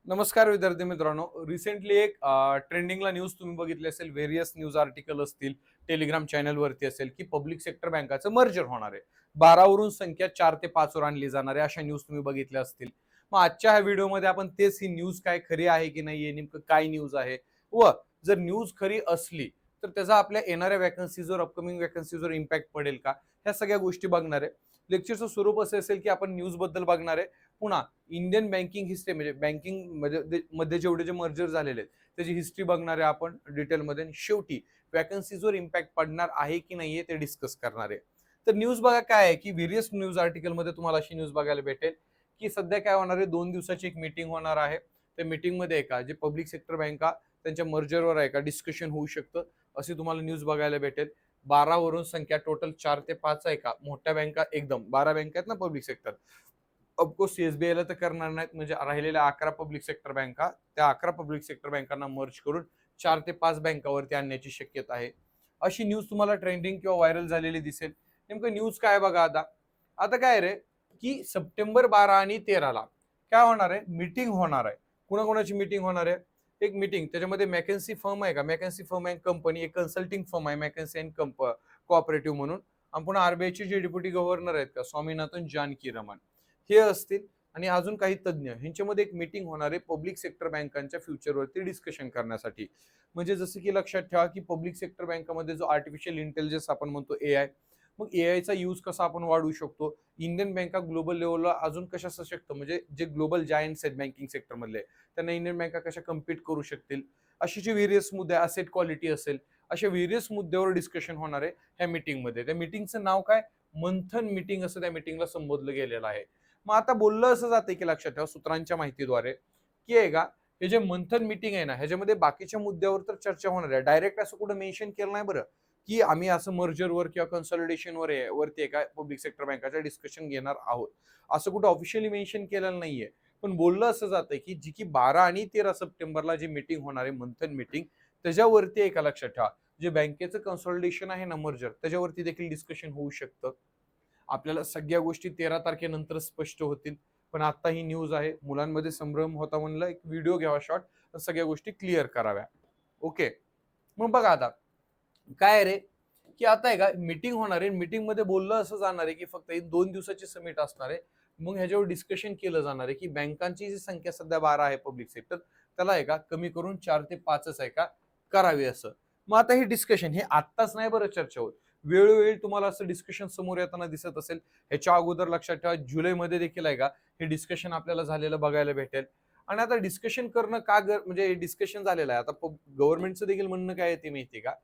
नमस्कार विद्यार्थी मित्रांनो. रिसेंटली एक ट्रेंडिंगला न्यूज तुम्ही बघितली असेल, व्हेरियस न्यूज आर्टिकल असतील, टेलिग्राम चॅनलवरती असेल की पब्लिक सेक्टर बँकाचं मर्जर होणार आहे. 12 वरून संख्या 4 ते 5 वर आणली जाणार आहे, अशा न्यूज तुम्ही बघितल्या असतील. मग आजच्या ह्या व्हिडिओमध्ये आपण तेच ही न्यूज काय खरी आहे की नाही, नेमकं काय न्यूज आहे व जर न्यूज खरी असली तर त्याचा आपल्या येणाऱ्या वॅकन्सीजवर, अपकमिंग वॅकन्सीजवर इम्पॅक्ट पडेल का, ह्या सगळ्या गोष्टी बघणार आहे. लेक्चरचं स्वरूप असं असेल की आपण न्यूज बद्दल बघणार आहे, पुन्हा इंडियन बँकिंग हिस्ट्री म्हणजे बँकिंग मध्ये जेवढे जे मर्जर झालेले आहेत त्याची हिस्ट्री बघणार आहे आपण डिटेलमध्ये, आणि शेवटी वॅकन्सीजवर इम्पॅक्ट पडणार आहे की नाहीये ते डिस्कस करणार आहे. तर न्यूज बघा काय आहे की व्हेरियस न्यूज आर्टिकलमध्ये तुम्हाला अशी न्यूज बघायला भेटेल की सध्या काय होणार आहे, 2 दिवसाची एक मीटिंग होणार आहे. त्या मीटिंगमध्ये का जे पब्लिक सेक्टर बँका त्यांच्या मर्जरवर आहे का डिस्कशन होऊ शकतं, अशी तुम्हाला न्यूज बघायला भेटेल. 12 वरून संख्या टोटल 4 ते 5 आहे का, मोठ्या बँका एकदम 12 बँका आहेत ना पब्लिक सेक्टर, ऑफकोर्स एसबीआयला तर करणार नाहीत, म्हणजे राहिलेल्या 11 पब्लिक सेक्टर बँका, त्या 11 पब्लिक सेक्टर बँकांना मर्ज करून 4 ते 5 बँकावरती आणण्याची शक्यता आहे. अशी न्यूज तुम्हाला ट्रेंडिंग किंवा व्हायरल झालेली दिसेल. नेमकं न्यूज काय बघा आता. आता काय रे की सप्टेंबर 12 आणि 13ला काय होणार आहे, मीटिंग होणार आहे. कुणाकुणाची मीटिंग होणार आहे, एक मीटिंग त्याच्यामध्ये मॅकेन्सी फर्म आहे का, मॅकेन्सी फर्म आहे कंपनी, एक कन्सल्टिंग फर्म आहे मॅकेन्सी अँड कोऑपरेटिव्ह म्हणून, आणि पुन्हा आरबीआयचे जे डेप्युटी गव्हर्नर आहेत का स्वामीनाथन जानकी रमन हे असतील, आणि अजून काही तज्ज्ञ ह्यांच्यामध्ये एक मीटिंग होणार आहे पब्लिक सेक्टर बँकांच्या फ्युचरवरती डिस्कशन करण्यासाठी. म्हणजे जसं की लक्षात ठेवा की पब्लिक सेक्टर बँकामध्ये जो आर्टिफिशियल इंटेलिजन्स आपण म्हणतो एआय, मग एआयचा यूज कसा आपण वाढवू शकतो, इंडियन बँका ग्लोबल लेवलला अजून कशा सशक्त, म्हणजे जे ग्लोबल जायंट्स आहेत बँकिंग सेक्टरमधले त्यांना इंडियन बँका कशा कम्पीट करू शकतील, अशी जी व्हेरियस मुद्दे, असेट क्वालिटी असेल, अशा व्हेरियस मुद्द्यावर डिस्कशन होणार आहे ह्या मीटिंगमध्ये. त्या मीटिंगचं नाव काय, मंथन मीटिंग असं त्या मीटिंगला संबोधलं गेलेलं आहे. मग आता बोललं असं जाते की लक्षात ठेवा सूत्रांच्या माहितीद्वारे की आहे का, हे जे मंथन मीटिंग आहे ना, ह्याच्यामध्ये बाकीच्या मुद्द्यावर तर चर्चा होणार आहे. डायरेक्ट असं कुठं मेन्शन केलं नाही बरं की आम्ही असं मर्जरवर किंवा कन्सॉलिडेशनवर वरती एका पब्लिक सेक्टर बँकाच्या डिस्कशन घेणार आहोत, असं कुठं ऑफिशियली मेन्शन केलेलं नाहीये. पण बोललं असं जातंय की जी की 12 आणि 13 सप्टेंबरला जी मीटिंग होणार आहे मंथन मीटिंग, त्याच्यावरती एका लक्षात ठेवा, जे बँकेचं कन्सॉलिडेशन आहे ना मर्जर, त्याच्यावरती देखील डिस्कशन होऊ शकतं. आपल्याला सगळ्या गोष्टी 13 तारखेनंतर स्पष्ट होतील. पण आता ही न्यूज आहे, मुलांमध्ये संभ्रम होता, म्हणलं एक व्हिडिओ घ्यावा शॉर्ट, तर सगळ्या गोष्टी क्लिअर कराव्या. ओके. मग बघा आता काय रे की आता आहे का मीटिंग होणार आहे, मीटिंग मध्ये बोललं असं जाणार आहे की फक्त 2 दिवसाची समिट असणार आहे. मग ह्याच्यावर डिस्कशन केलं जाणार आहे की बँकांची जी संख्या सध्या 12 आहे पब्लिक सेक्टर, त्याला आहे का कमी करून 4 ते 5च आहे का करावी असं. मग आता हे डिस्कशन हे आत्ताच नाही बरं चर्चा होत, वेळोवेळी तुम्हाला असं डिस्कशन समोर येताना दिसत असेल. ह्याच्या अगोदर लक्षात ठेवा जुलैमध्ये देखील आहे का हे डिस्कशन आपल्याला झालेलं बघायला भेटेल. आणि आता डिस्कशन करणं का म्हणजे डिस्कशन झालेलं आहे, आता गव्हर्नमेंटचं देखील म्हणणं काय आहे ते माहिती का,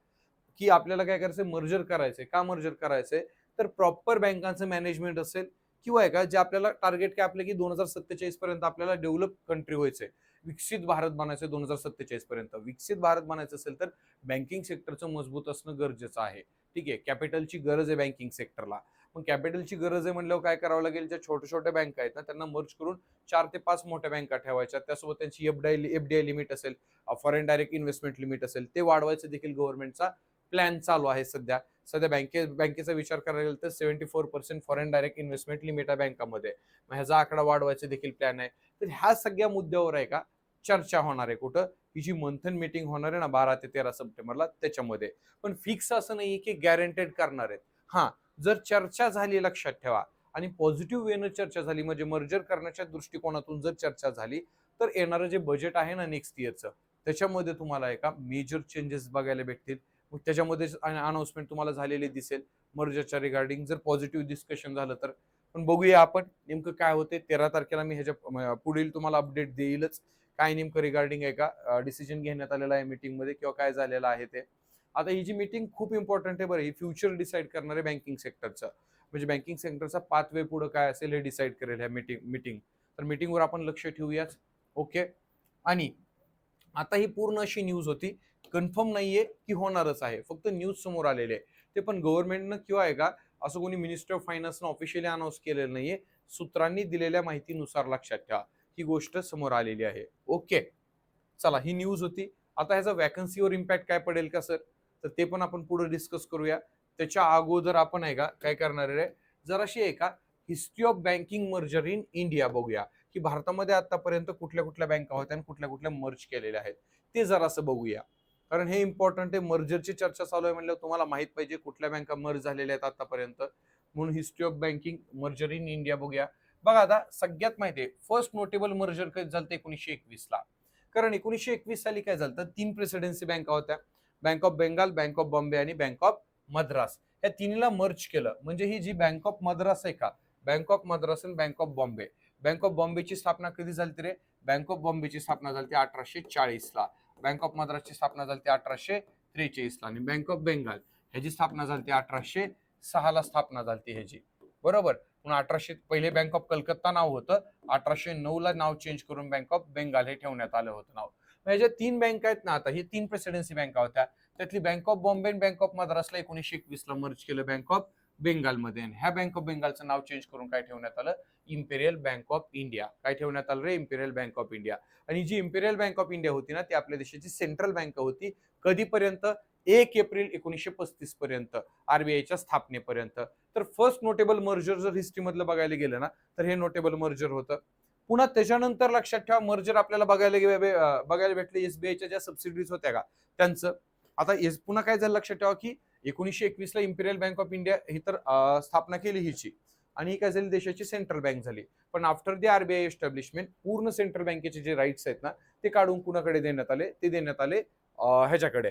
की आपल्याला काय करायचंय, मर्जर करायचंय. का मर्जर करायचंय, तर प्रॉपर बँकांचं मॅनेजमेंट असेल किंवा आहे का जे आपल्याला टार्गेट काय आपलं की 2047 पर्यंत आपल्याला डेव्हलप कंट्री व्हायचंय, विकसित भारत बनायचंय. 2047 पर्यंत विकसित भारत बनायचं असेल तर बँकिंग सेक्टरचं मजबूत असणं गरजेचं आहे. ठीक आहे, कॅपिटलची गरज आहे बँकिंग सेक्टरला. मग कॅपिटलची गरज आहे म्हणल्यावर काय करावं लागेल, ज्या छोट्या छोट्या बँका आहेत ना त्यांना मर्ज करून 4 ते 5 मोठ्या बँका ठेवायच्या. त्यासोबत त्यांची एफडीआय लिमिट असेल, फॉरेन डायरेक्ट इन्व्हेस्टमेंट लिमिट असेल, ते वाढवायचं देखील गव्हर्नमेंटचा प्लॅन चालू आहे सध्या. सध्या बँकेचा विचार करायला गेला तर 74% फॉरेन डायरेक्ट इन्व्हेस्टमेंट लिमिट आहे बँकामध्ये. मग ह्याचा आकडा वाढवायचा देखील प्लॅन आहे. तर ह्या सगळ्या मुद्द्यावर आहे का चर्चा होणार आहे. कुठं, ही जी मंथन मीटिंग होणार आहे ना 12 ते 13 सप्टेंबरला, त्याच्यामध्ये. पण फिक्स असं नाहीये की गॅरंटेड करणार आहेत. हा, जर चर्चा झाली लक्षात ठेवा, आणि पॉझिटिव्ह वेनं चर्चा झाली, म्हणजे मर्जर करण्याच्या दृष्टिकोनातून जर चर्चा झाली, तर येणारं जे बजेट आहे ना नेक्स्ट इयरचं, त्याच्यामध्ये तुम्हाला एका मेजर चेंजेस बघायला भेटतील. मग त्याच्यामध्ये अनाउन्समेंट तुम्हाला झालेली दिसेल मर्जरच्या रिगार्डिंग, जर पॉझिटिव्ह डिस्कशन झालं तर. पण बघूया आपण नेमकं काय होते. 13 तारखेला मी ह्याच्या पुढील तुम्हाला अपडेट देईलच, काय नेमकं रिगार्डिंग आहे का डिसिजन घेण्यात आलेला आहे मीटिंगमध्ये किंवा काय झालेलं आहे ते. आता ही जी मीटिंग खूप इम्पॉर्टंट आहे बरं, ही फ्युचर डिसाईड करणार आहे बँकिंग सेक्टरचं, म्हणजे बँकिंग सेक्टरचा पाथवे पुढे काय असेल हे डिसाईड करेल ह्या मीटिंग. तर मीटिंगवर आपण लक्ष ठेवूयाच. ओके. आणि आता ही पूर्ण अशी न्यूज होती, कन्फर्म नाहीये की होणारच आहे, फक्त न्यूज समोर आलेली आहे. ते पण गव्हर्नमेंटनं किंवा आहे का असं कोणी मिनिस्टर ऑफ फायनान्सनं ऑफिशियली अनाऊन्स केलेलं नाहीये, सूत्रांनी दिलेल्या माहितीनुसार लक्षात ठेवा ही गोष्ट समोर आलेली आहे. ओके. चला, ही न्यूज होती. आता ह्याचा वॅकन्सीवर इम्पॅक्ट काय पडेल का सर, तर ते पण आपण पुढे डिस्कस करूया. त्याच्या अगोदर आपण आहे का काय करणार आहे, जराशी आहे का history of banking merger in India बघूया. की भारतामध्ये आतापर्यंत कुठल्या कुठल्या बँका होत्या आणि कुठल्या कुठल्या मर्ज केलेल्या आहेत ते जरासं बघूया, कारण हे इम्पॉर्टंट आहे. मर्जरची चर्चा चालू आहे म्हणल्यावर तुम्हाला माहित पाहिजे कुठल्या बँका मर्ज झालेल्या आहेत आतापर्यंत. म्हणून history of banking merger in India बघूया. बघा आता सगळ्यात माहिती आहे फर्स्ट नोटेबल मर्जर कधी झालं 1921 ला. कारण 1921 साली काय झालं तर 3 प्रेसिडेन्सी बँका होत्या, bank of Bengal, bank of Bombay आणि बँक ऑफ मद्रास. या तिन्हीला मर्ज केलं. म्हणजे ही जी बँक ऑफ मद्रास आहे का, बँक ऑफ मद्रास आणि bank of Bombay, bank of बॉम्बेची स्थापना कधी झाली रे? बँक ऑफ बॉम्बेची स्थापना झाली 1840 ला. बँक ऑफ मद्रासची स्थापना झाली 1843 ला. आणि बँक ऑफ बेंगाल ह्याची स्थापना झाली 1806 ला स्थापना झाली ह्याची, बरोबर. पुन्हा 1800 पहिले बँक ऑफ कलकत्ता नाव होतं, 1809 ला नाव चेंज करून बँक ऑफ बेंगाल हे ठेवण्यात आलं होतं नाव. ह्या तीन बँका आहेत ना, आता ही 3 प्रेसिडेन्सी बँका होत्या, त्यातली बँक ऑफ बॉम्बे आणि बँक ऑफ मद्रासला 1921 ला मर्ज केलं बँक ऑफ बेंगालमध्ये. ह्या बँक ऑफ बेंगालचं नाव चेंज करून काय ठेवण्यात आलं? Imperial bank of India. काय ठेवण्यात आलं रे? Imperial bank of India. आणि जी इम्पेरियल बँक ऑफ इंडिया होती ना, ती आपल्या देशाची सेंट्रल बँक होती. कधीपर्यंत? 1 एप्रिल 1935 पर्यंत, आरबीआयच्या स्थापनेपर्यंत. तर फर्स्ट नोटेबल मर्जर जर हिस्ट्री मधलं बघायला गेलं ना, तर हे नोटेबल मर्जर होतं. पुन्हा त्याच्यानंतर लक्षात ठेवा मर्जर आपल्याला बघायला भेटले एसबीआयच्या ज्या सबसिडीज होत्या का त्यांचं. आता पुन्हा काय झालं लक्षात ठेवा की 1921 ला इम्पेरियल बँक ऑफ इंडिया ही तर स्थापना केली हिची, आणि ही काय झाली देशाची सेंट्रल बँक झाली. पण आफ्टर दी आरबीआय एस्टॅब्लिशमेंट पूर्ण सेंट्रल बँकेचे जे राईट्स आहेत ना ते काढून कुणाकडे देण्यात आले? ते देण्यात आले ह्याच्याकडे,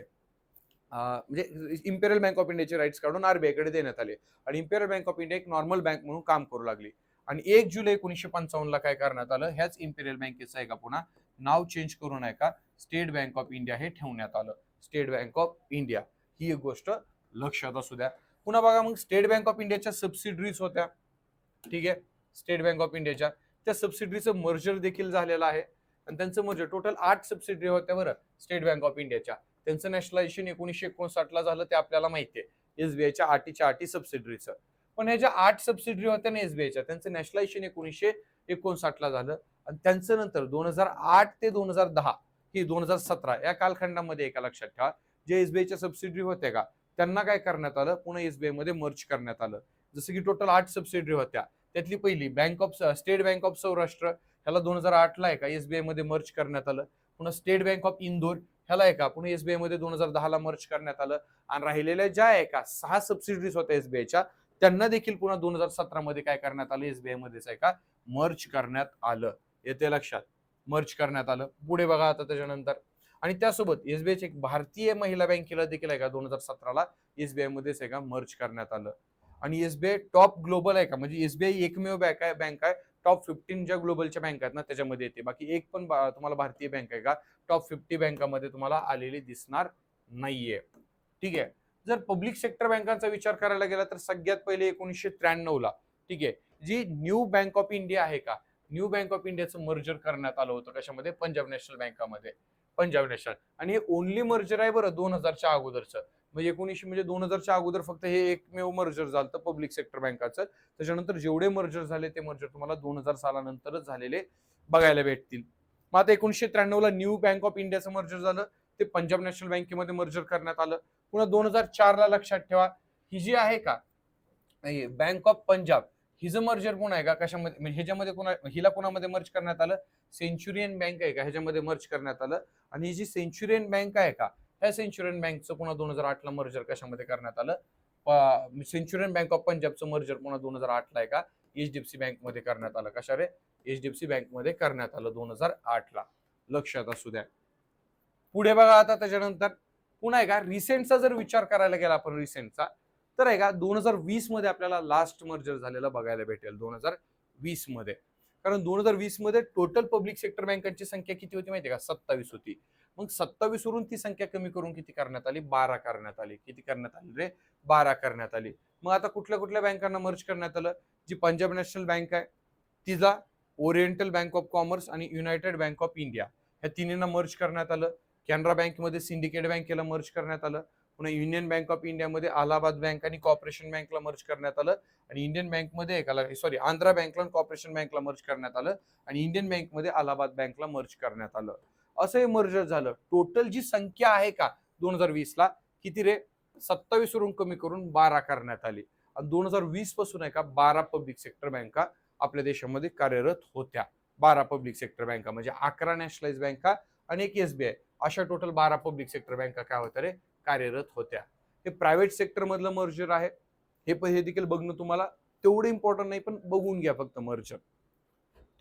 म्हणजे इम्पेरियल बँक ऑफ इंडियाचे राईट्स काढून आरबीआय कडे देण्यात आले. आणि इम्पेरियल बँक ऑफ इंडिया एक नॉर्मल बँक म्हणून काम करू लागली. आणि 1 जुलै 1955 ला काय करण्यात आलं? ह्याच इम्पेरियल बँकेचं आहे का पुन्हा नाव चेंज करून आहे का स्टेट बँक ऑफ इंडिया हे ठेवण्यात आलं. स्टेट बँक ऑफ इंडिया ही एक गोष्ट लक्षात असू द्या. पुन्हा बघा मग स्टेट बँक ऑफ इंडियाच्या सबसिडरीज होत्या, ठीक आहे. स्टेट बँक ऑफ इंडियाच्या त्या सबसिडरीचं मर्जर देखील झालेलं आहे. आणि त्यांचं मर्जर टोटल 8 सबसिडरी होत्या बरं स्टेट बँक ऑफ इंडियाच्या. त्यांचं नॅशनलायझेशन 1959 ला झालं ते आपल्याला माहिती आहे, एसबीआयच्या 8 सबसिडरीचं. पण ह्या ज्या 8 सबसिडरी होत्या ना एसबीआयच्या त्यांचं नॅशनलायझेशन 1959 ला झालं. आणि त्यांचं नंतर 2008 ते 2010 ही 2017 या कालखंडामध्ये एका लक्षात ठेवा जे एसबीआयच्या सबसिडरी होत्या का त्यांना काय करण्यात आलं? पुन्हा एसबीआय मध्ये मर्ज करण्यात आलं. जसं की टोटल 8 सबसिडरी होत्या, त्यातली पहिली स्टेट बँक ऑफ सौराष्ट्र ह्याला 2008 ला आहे का एसबीआय मध्ये मर्ज करण्यात आलं. पुन्हा स्टेट बँक ऑफ इंदोर ह्याला आहे का पुन्हा एसबीआय मध्ये 2010 ला मर्ज करण्यात आलं. आणि राहिलेल्या ज्या आहे का 6 सबसिडरीज होत्या एसबीआयच्या त्यांना देखील पुन्हा 2017 मध्ये काय करण्यात आलं? एसबीआय मध्येच आहे का मर्ज करण्यात आलं. येते लक्षात? मर्ज करण्यात आलं. पुढे बघा आता त्याच्यानंतर. आणि त्यासोबत एसबीआयची एक भारतीय महिला बँकेला देखील आहे का 2017 ला एसबीआय मध्येच आहे का मर्ज करण्यात आलं. आणि एसबीआय टॉप ग्लोबल आहे का, म्हणजे एसबीआय एकमेव बँक आहे टॉप 15 ज्या ग्लोबलच्या बँक आहेत ना त्याच्यामध्ये येते. बाकी एक पण तुम्हाला भारतीय बँक आहे का टॉप 50 बँकामध्ये तुम्हाला आलेली दिसणार नाहीये, ठीक आहे. जर पब्लिक सेक्टर बँकांचा विचार करायला गेला तर सगळ्यात पहिले 1993 ला, ठीक आहे, जी न्यू बँक ऑफ इंडिया आहे का न्यू बँक ऑफ इंडियाचं मर्जर करण्यात आलं होतं. कशामध्ये? पंजाब नॅशनल बँकामध्ये. पंजाब नॅशनल. आणि हे ओनली मर्जर आहे बरं 2000च्या अगोदरचं. म्हणजे 2000च्या अगोदर फक्त हे एकमेव मर्जर झालं पब्लिक सेक्टर बँकाचं. त्याच्यानंतर जेवढे मर्जर झाले ते मर्जर तुम्हाला 2000 सालानंतरच झालेले बघायला भेटतील. मग आता 1993 ला न्यू बँक ऑफ इंडियाचं मर्जर झालं, ते पंजाब नॅशनल बँकेमध्ये मर्जर करण्यात आलं. पुन्हा 2004 ला लक्षात ठेवा ही जी आहे का बँक ऑफ पंजाब हिचं मर्जर कोण आहे का कशामध्ये, म्हणजे ह्याच्यामध्ये हिला कोणामध्ये मर्ज करण्यात आलं? सेंच्युरियन बँक आहे का ह्याच्यामध्ये मर्ज करण्यात आलं. आणि ही जी सेंच्युरियन बँक आहे का ह्या सेंच्युरियन बँकचं पुन्हा 2008 ला मर्जर कशामध्ये करण्यात आलं? सेंच्युरियन बँक ऑफ पंजाबचं मर्जर पुन्हा 2008 ला आहे का एचडीएफसी बँक मध्ये करण्यात आलं. कशा रे? एचडीएफसी बँक मध्ये करण्यात आलं 2008 ला. लक्षात असू द्या. पुढे बघा आता त्याच्यानंतर पुन्हा आहे का रिसेंटचा जर विचार करायला गेला आपण रिसेंटचा तर आहे का 2020 मध्ये आपल्याला लास्ट मर्जर झालेला बघायला भेटेल 2020 मध्ये. कारण 2020 मध्ये टोटल पब्लिक सेक्टर बँकांची संख्या किती होती माहिती आहे का? 27 होती. मग 27 वरून ती संख्या कमी करून किती करण्यात आली? 12 करण्यात आली. किती करण्यात आली रे? 12 करण्यात आली. मग आता कुठल्या कुठल्या बँकांना मर्ज करण्यात आलं? जी पंजाब नॅशनल बँक आहे तिला ओरिएंटल बँक ऑफ कॉमर्स आणि युनायटेड बँक ऑफ इंडिया ह्या तिन्हींना मर्ज करण्यात आलं. कॅनरा बँकेमध्ये सिंडिकेट बँकेला मर्ज करण्यात आलं. पुन्हा युनियन बँक ऑफ इंडियामध्ये अलाहाबाद बँक आणि कॉर्पोरेशन बँकला मर्ज करण्यात आलं. आणि इंडियन बँकमध्ये आंध्रा बँकला कॉर्पोरेशन बँकला मर्ज करण्यात आलं. आणि इंडियन बँकमध्ये अलाहाबाद बँकला मर्ज करण्यात आलं. असं हे मर्जर झालं. टोटल जी संख्या आहे का 2020 ला किती रे? 27 वरून कमी करून 12 करण्यात आली. आणि 2020 पासून आहे का 12 पब्लिक सेक्टर बँका आपल्या देशामध्ये कार्यरत होत्या. 12 पब्लिक सेक्टर बँका, म्हणजे 11 नॅशनलाइज बँका आणि एक SBI, अशा टोटल 12 पब्लिक सेक्टर बँका काय होत्या रे, कार्यरत होत्या. हे प्रायव्हेट सेक्टर मधलं मर्जर आहे. हे देखील बघणं तुम्हाला तेवढं इम्पॉर्टंट नाही, पण बघून घ्या फक्त मर्जर.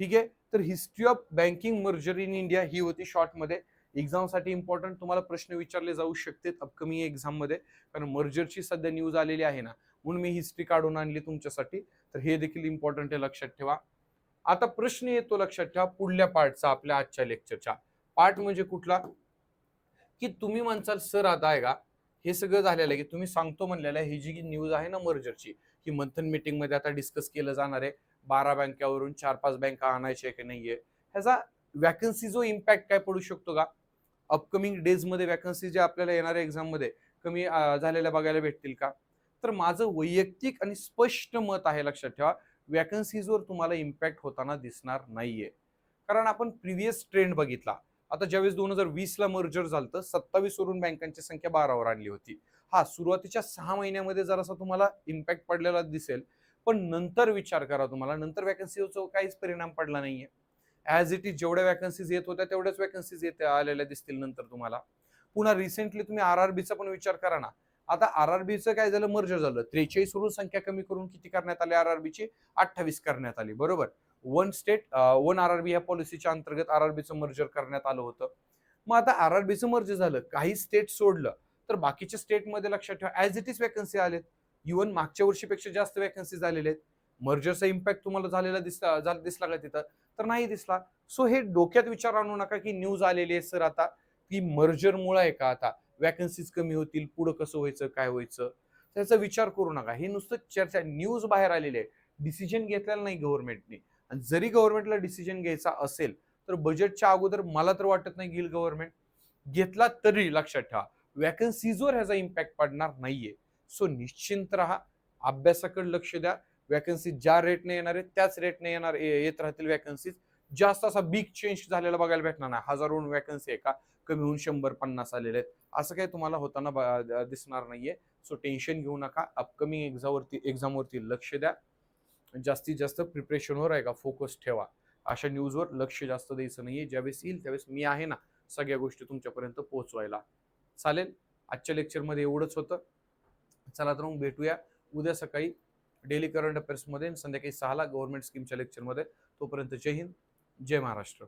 ठीक आहे. तर history of banking merger in India ही होती शॉर्टमध्ये. एक्झामसाठी इम्पॉर्टंट तुम्हाला प्रश्न विचारले जाऊ शकतात अपकमिंग एक्झाम मध्ये, कारण मर्जरची सध्या न्यूज आलेली आहे ना, म्हणून मी हिस्ट्री काढून आणली तुमच्यासाठी. तर हे देखील इम्पॉर्टंट आहे, लक्षात ठेवा. आता प्रश्न येतो लक्षात ठेवा पुढल्या पार्टचा, आपल्या आजच्या लेक्चरच्या. पार्ट म्हणजे कुठला, की तुम्ही म्हणसाल सर आता आहे का, हे सगळं झालेलं आहे की तुम्ही सांगतो म्हणलेलं आहे, ही जी न्यूज आहे ना मर्जरची, की मंथन मीटिंग मध्ये आता डिस्कस केलं जाणार आहे, 12 बँकावरून 4-5 बँका आणायच्या की नाहीये, ह्याचा वॅकन्सी जो इम्पॅक्ट काय पडू शकतो का, अपकमिंग डेज मध्ये वॅकन्सी जे आपल्याला येणाऱ्या एक्झाम मध्ये कमी झालेल्या बघायला भेटतील का. तर माझं वैयक्तिक आणि स्पष्ट मत आहे, लक्षात ठेवा, वॅकन्सीजवर तुम्हाला इम्पॅक्ट होताना दिसणार नाहीये. कारण आपण प्रिव्हियस ट्रेंड बघितला. आता ज्यावेळेस 2020 ला मर्जर झालं, 27 वरून बँकांची संख्या 12 वर आणली होती. हा, सुरुवातीच्या 6 महिन्यामध्ये जरासा तुम्हाला इम्पॅक्ट पडलेला दिसेल, पण नंतर विचार करा, तुम्हाला नंतर वॅकन्सीचा काहीच परिणाम पडला नाहीये. ऍज इट इज जेवढ्या वॅकन्सीज येत होत्या तेवढ्याच वॅकन्सीज येत आलेल्या दिसतील नंतर तुम्हाला. पुन्हा रिसेंटली तुम्ही RRBचा पण विचार करा ना. आता RRBचं काय झालं, मर्जर झालं, 43 वरून संख्या कमी करून किती करण्यात आली, RRBची 28 करण्यात आली, बरोबर. वन स्टेट वन RRB या पॉलिसीच्या अंतर्गत RRBचं मर्जर करण्यात आलं होतं. मग आता RRBचं मर्जर झालं, काही स्टेट सोडलं, तर बाकीच्या स्टेटमध्ये लक्षात ठेवा ऍज इट इज वॅकन्सी आलेत. इव्हन मागच्या वर्षीपेक्षा जास्त वॅकन्सी झालेले आहेत. मर्जरचा इम्पॅक्ट तुम्हाला झालेला दिसला का तिथं, तर नाही दिसला. सो हे डोक्यात विचार आणू नका की न्यूज आलेली आहे सर आता ती मर्जर मुळे आहे का, आता वॅकन्सीज कमी होतील, पुढे कसं व्हायचं काय व्हायचं, त्याचा विचार करू नका. हे नुसतं चर्चा, न्यूज बाहेर आलेली आहे, डिसिजन घेतलेला नाही गव्हर्नमेंटने. आणि जरी गव्हर्नमेंटला डिसिजन घ्यायचा असेल तर बजेटच्या अगोदर मला तर वाटत नाही घेईल गव्हर्नमेंट. घेतला तरी लक्षात ठेवा वॅकन्सीजवर ह्याचा इम्पॅक्ट पडणार नाहीये. सो निश्चिंत राहा, अभ्यासाकडे लक्ष द्या. वॅकन्सी ज्या रेटने येणार आहे त्याच रेटने येत राहतील वॅकन्सीज. जास्त असा बिग चेंज झालेला बघायला भेटणार नाही. हजारों वॅकन्सी आहे का कमी होऊन 100-50 आलेले आहेत, असं काही तुम्हाला होताना दिसणार नाहीये. सो टेन्शन घेऊ नका. अपकमिंग एक्झामवरती लक्ष द्या. जास्तीत जास्त प्रिपरेशनवर आहे का फोकस ठेवा. अशा न्यूजवर लक्ष जास्त द्यायचं नाहीये. ज्यावेळेस येईल त्यावेळेस मी आहे ना सगळ्या गोष्टी तुमच्यापर्यंत पोहोचवायला. चालेल. आजच्या लेक्चरमध्ये एवढंच होतं. चला तर मग भेटूया उद्या सकाळी डेली करंट अफेअर्स मध्ये, संध्याकाळी 6 ला गव्हर्नमेंट स्कीमच्या लेक्चरमध्ये. तोपर्यंत जय हिंद, जय महाराष्ट्र.